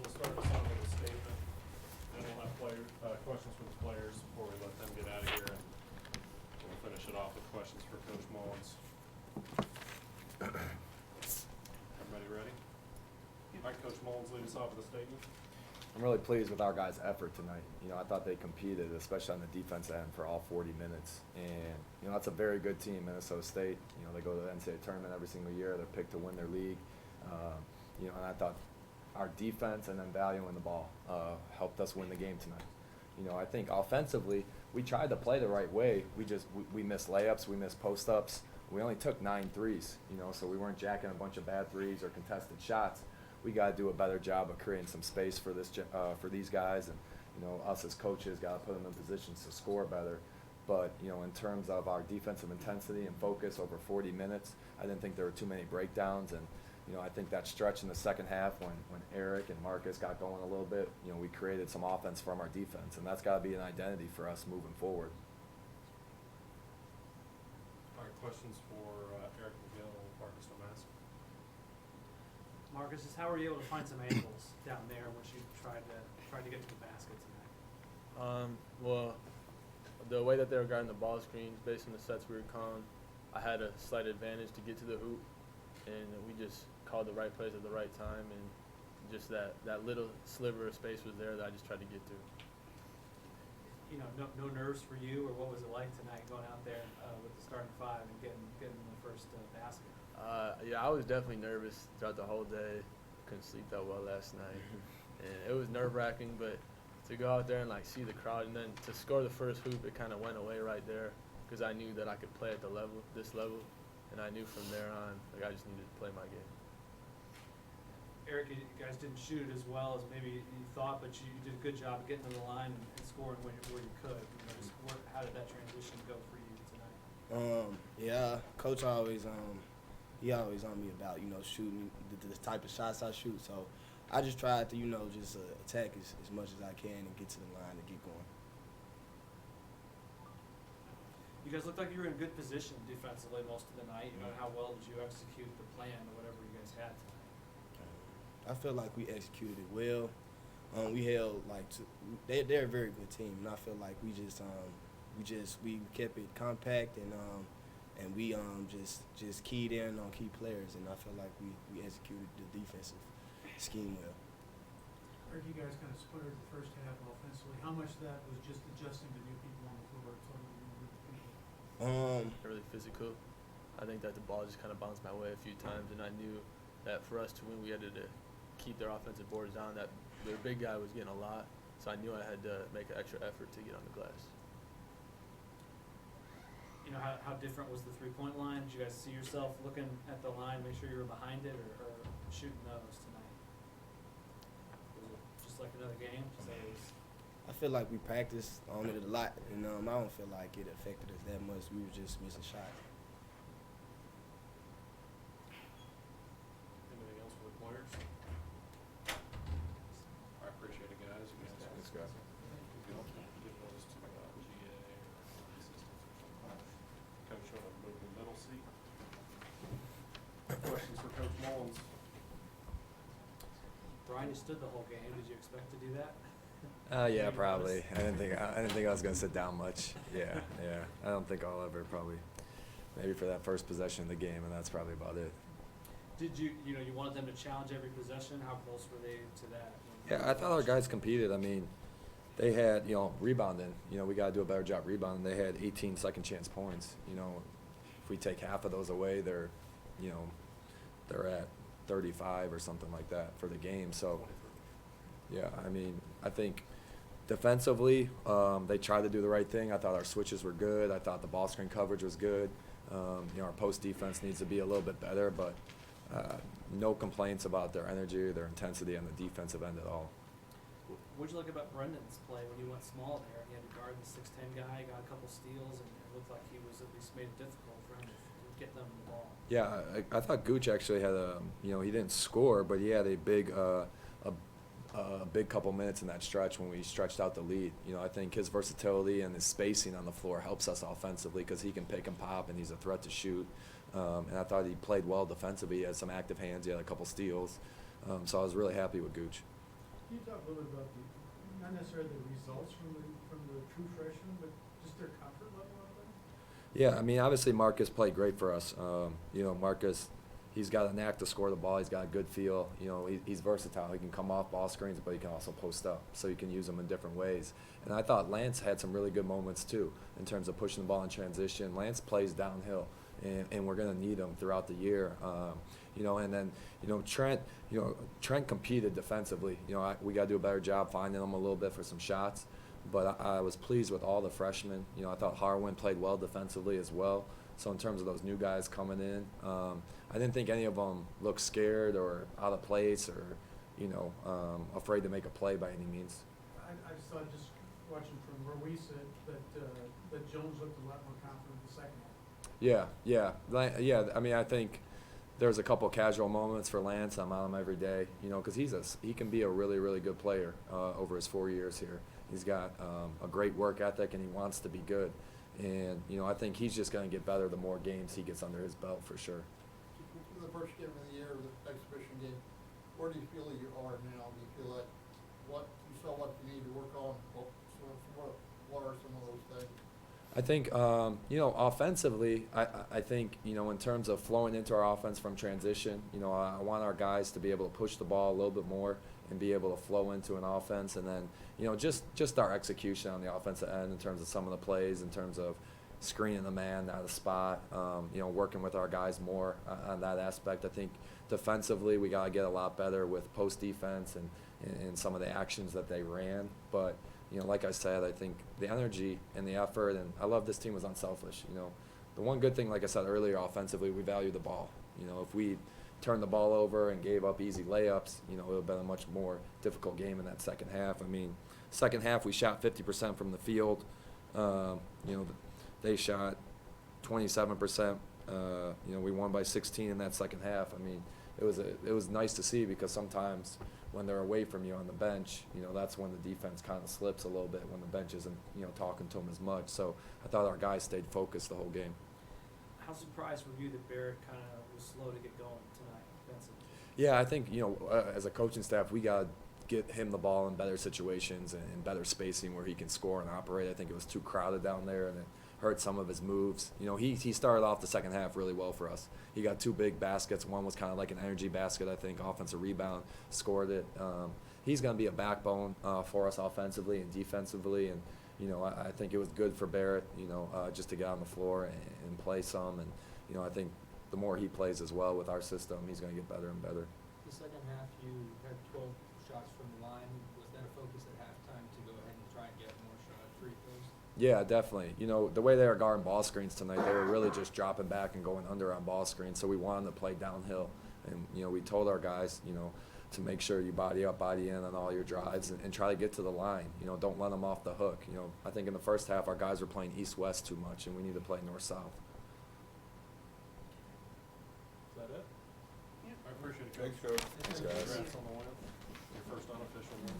will start us off with a statement, then we'll have questions for the players before we let them get out of here, and we'll finish it off with questions for Coach Mullins. Everybody ready? All right, Coach Mullins, lead us off with a statement. I'm really pleased with our guys' effort tonight. I thought they competed, especially on the defense end, for all 40 minutes. And, that's a very good team, Minnesota State. They go to the NCAA tournament every single year. They're picked to win their league. And I thought our defense and then valuing the ball helped us win the game tonight. I think offensively, we tried to play the right way. We missed layups, we missed post-ups. We only took 9 threes, so we weren't jacking a bunch of bad threes or contested shots. We got to do a better job of creating some space for these guys, and us as coaches got to put them in positions to score better. But in terms of our defensive intensity and focus over 40 minutes, I didn't think there were too many breakdowns, and I think that stretch in the second half when Eric and Marcus got going a little bit, we created some offense from our defense, and that's got to be an identity for us moving forward. All right, questions for Eric McGill and Marcus Domask. Marcus, just how were you able to find some angles down there once you tried to get to the basket tonight? Well, the way that they were guarding the ball screens, based on the sets we were calling, I had a slight advantage to get to the hoop, and we just called the right plays at the right time, and just that little sliver of space was there that I just tried to get to. No nerves for you, or what was it like tonight going out there with the starting five and getting the first basket? Yeah, I was definitely nervous throughout the whole day. Couldn't sleep that well last night, and it was nerve-wracking. But to go out there and see the crowd, and then to score the first hoop, it kind of went away right there because I knew that I could play at this level, and I knew from there on I just needed to play my game. Eric, you guys didn't shoot as well as maybe you thought, but you did a good job getting to the line and scoring where you could. How did that transition go for you tonight? Yeah, Coach always he always on me about shooting the type of shots I shoot. So I just tried to just attack as much as I can and get to the line and get going. You guys looked like you were in good position defensively most of the night. How well did you execute the plan or whatever you guys had tonight? I feel like we executed it well. We held they're a very good team, and I feel like we kept it compact and we just keyed in on key players, and I feel like we executed the defensive scheme well. I heard you guys kind of sputtered the first half offensively. How much of that was just adjusting to new people on the floor, totally new people? Really physical. I think that the ball just kind of bounced my way a few times, and I knew that for us to win, we had to keep their offensive boards down. That their big guy was getting a lot, so I knew I had to make an extra effort to get on the glass. How different was the three-point line? Did you guys see yourself looking at the line, make sure you were behind it, or shooting those tonight? Was it just like another game? I feel like we practiced on it a lot, and I don't feel like it affected us that much. We were just missing shots. Anything else for the players? I appreciate it, guys. You guys Let's go. give those to GA or assistants. Coach showed up, moved to the middle seat. Questions for Coach Mullins? Brian, you stood the whole game. Did you expect to do that? Yeah, probably. I didn't think I was going to sit down much. Yeah. I don't think I'll ever maybe for that first possession of the game, and that's probably about it. Did you wanted them to challenge every possession? How close were they to that? Yeah, I thought our guys competed. I mean, they had, rebounding. We got to do a better job rebounding. They had 18 second chance points. If we take half of those away, they're at 35 or something like that for the game. So, yeah, I mean, I think defensively, they tried to do the right thing. I thought our switches were good. I thought the ball screen coverage was good. Our post defense needs to be a little bit better, but no complaints about their energy or their intensity on the defensive end at all. What did you like about Brendan's play when he went small there? He had to guard the 6'10" guy, got a couple steals, and it looked like he was at least made it difficult for him to get them the ball. Yeah, I thought Gooch actually had he didn't score, but he had a big couple minutes in that stretch when we stretched out the lead. I think his versatility and his spacing on the floor helps us offensively because he can pick and pop, and he's a threat to shoot. And I thought he played well defensively. He had some active hands. He had a couple steals. So I was really happy with Gooch. Can you talk a little bit about the, not necessarily the results from the true freshmen, but just their comfort level out there? Yeah, I mean, obviously Marcus played great for us. You know, Marcus, he's got a knack to score the ball. He's got a good feel. You know, he's versatile. He can come off ball screens, but he can also post up. So you can use him in different ways. And I thought Lance had some really good moments too in terms of pushing the ball in transition. Lance plays downhill, and we're going to need him throughout the year. You know, and then, you know, Trent competed defensively. You know, we got to do a better job finding him a little bit for some shots. But I was pleased with all the freshmen. You know, I thought Harwin played well defensively as well. So in terms of those new guys coming in, I didn't think any of them looked scared or out of place or, you know, afraid to make a play by any means. I just thought, just watching from where we sit, that Jones looked a lot more confident in the second half. Yeah. I mean, I think there's a couple casual moments for Lance. I'm on him every day, you know, because he can be a really, really good player over his 4 years here. He's got a great work ethic, and he wants to be good. And, you know, I think he's just going to get better the more games he gets under his belt for sure. For the first game of the year, the exhibition game, where do you feel you are now? Do you feel like what you saw what you need to work on? What are some of those things? I think, you know, offensively, I think, you know, in terms of flowing into our offense from transition, you know, I want our guys to be able to push the ball a little bit more and be able to flow into an offense. And then, you know, just our execution on the offensive end in terms of some of the plays, in terms of screening the man out of spot, you know, working with our guys more on that aspect. I think defensively we got to get a lot better with post defense and some of the actions that they ran. But, you know, like I said, I think the energy and the effort, and I love this team was unselfish. You know, the one good thing, like I said earlier, offensively, we value the ball. You know, if we turned the ball over and gave up easy layups, you know, it would have been a much more difficult game in that second half. I mean, second half we shot 50% from the field. You know, they shot 27%. You know, we won by 16 in that second half. I mean, it was nice to see, because sometimes when they're away from you on the bench, you know, that's when the defense kind of slips a little bit, when the bench isn't, you know, talking to them as much. So I thought our guys stayed focused the whole game. How surprised were you that Barrett kind of was slow to get going tonight offensively? Yeah, I think, you know, as a coaching staff, we got to get him the ball in better situations and better spacing where he can score and operate. I think it was too crowded down there, and it hurt some of his moves. You know, he started off the second half really well for us. He got 2 big baskets. One was kind of like an energy basket, I think, offensive rebound, scored it. He's going to be a backbone for us offensively and defensively. And, you know, I think it was good for Barrett, you know, just to get on the floor and play some. And, you know, I think the more he plays as well with our system, he's going to get better and better. The second half, you had 12 shots from the line. Was that a focus at halftime to go ahead and try and get more free throws? Yeah, definitely. You know, the way they were guarding ball screens tonight, they were really just dropping back and going under on ball screens. So we wanted to play downhill. And, you know, we told our guys, you know, to make sure you body up, body in on all your drives and try to get to the line. You know, don't let them off the hook. You know, I think in the first half our guys were playing east-west too much, and we need to play north-south. Is that it? Yeah. I appreciate it, Coach. Thanks, Coach. Thanks, guys. Congrats on the win. Your first unofficial win.